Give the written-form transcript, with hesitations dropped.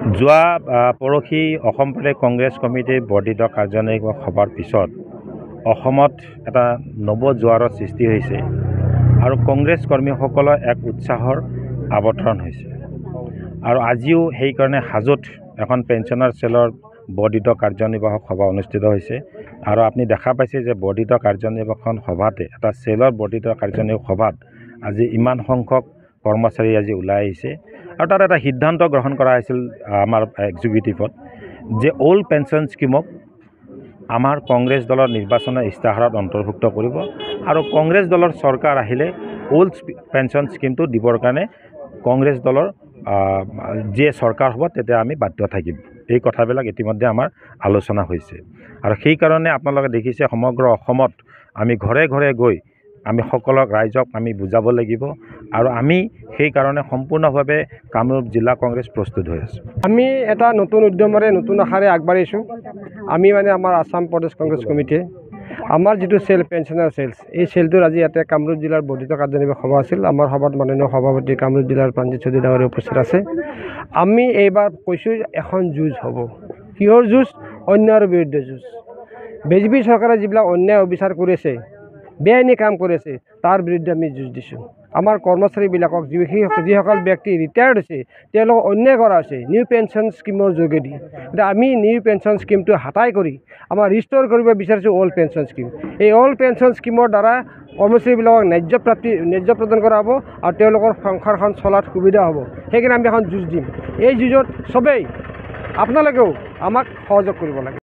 যোৱা পৰহি অসম প্ৰদেশ কংগ্ৰেছ কমিটিৰ বৰ্ধিত কাৰ্যনিৰ্বাহী সভাৰ পিছত অসমত এটা নৱজোৱাৰৰ সৃষ্টি হৈছে আৰু কংগ্ৰেছ কৰ্মীসকলৰ এক উৎসাহৰ আৱৰ্তন হৈছে আৰু আজিও সেইকাৰণে হাজোত এখন পেঞ্চনাৰ চেলৰ বৰ্ধিত কাৰ্যনিৰ্বাহক সভা অনুষ্ঠিত হৈছে আৰু আপুনি দেখা পাইছে যে বৰ্ধিত কাৰ্যনিৰ্বাহক সভাতে এটা চেলৰ বৰ্ধিত কাৰ্যনিৰ্বাহক সভাত আজি ইমান সংখ্যক কৰ্মচাৰী আজি ওলাই আহিছে আৰু তাত এটা সিদ্ধান্ত গ্ৰহণ কৰা হৈছিল আমাৰ এক্সিকিউটিভত যে অল্ড পেঞ্চন স্কিমক আমাৰ কংগ্ৰেছ দলৰ নিৰ্বাচনৰ ইস্তাহাৰত অন্তৰ্ভুক্ত কৰিব আৰু কংগ্ৰেছ দলৰ চৰকাৰ আহিলে অল্ড পেঞ্চন স্কিমটো দিবৰ কাৰণে কংগ্ৰেছ দলৰ যে চৰকাৰ হ'ব তেতিয়া আমি বাধ্য থাকিম। এই কথাবিলাক ইতিমধ্যে আমাৰ আলোচনা হৈছে আৰু সেইকাৰণে আপোনালোকে দেখিছে সমগ্ৰ অসমত আমি ঘৰে ঘৰে গৈ আমি সকলক ৰাইজক আমি বুজাব লাগিব আৰু আমি সেইকাৰণে সম্পূৰ্ণভাৱে কামৰূপ জিলা কংগ্ৰেছ প্ৰস্তুত হৈ আছোঁ। আমি এটা নতুন উদ্যমৰে নতুন আশাৰে আগবাঢ়িছোঁ। আমি আমাৰ আসাম প্ৰদেশ কংগ্ৰেছ কমিটিয়ে আমাৰ যিটো চেল পেঞ্চনাৰ চেলছ এই চেলটোৰ আজি ইয়াতে কামৰূপ জিলাৰ বৰ্ধিত কাৰ্যনিৰ্বাহী সভা আছিল। আমাৰ সভাত মাননীয় সভাপতি কামৰূপ জিলাৰ প্ৰাণজিৎ চৌধুৰী ডাঙৰীয়া উপস্থিত আছে। আমি এইবাৰ কৈছোঁ এখন যুঁজ হ'ব। কিহৰ যুঁজ? অন্যায়ৰ বিৰুদ্ধে যুঁজ। বিজেপি চৰকাৰে যিবিলাক অন্যায় অবিচাৰ কৰিছে, বেআইনী কাম কৰিছে, তাৰ বিৰুদ্ধে আমি যুঁজ দিছোঁ। আমাৰ কৰ্মচাৰীবিলাকক যিসকল ব্যক্তি ৰিটায়াৰ্ড হৈছে তেওঁলোকক অন্যায় কৰা হৈছে নিউ পেঞ্চন স্কিমৰ যোগেদি। এতিয়া আমি নিউ পেঞ্চন স্কিমটো হাতাই কৰি আমাৰ ৰিষ্ট'ৰ কৰিব বিচাৰিছোঁ অল্ড পেঞ্চন স্কিম। এই অল্ড পেঞ্চন স্কিমৰ দ্বাৰা কৰ্মচাৰীবিলাকক ন্যায্য প্ৰদান কৰা হ'ব আৰু তেওঁলোকৰ সংসাৰখন চলাত সুবিধা হ'ব। সেইকাৰণে আমি এখন যুঁজ দিম। এই যুঁজত চবেই আপোনালোকেও আমাক সহযোগ কৰিব লাগে।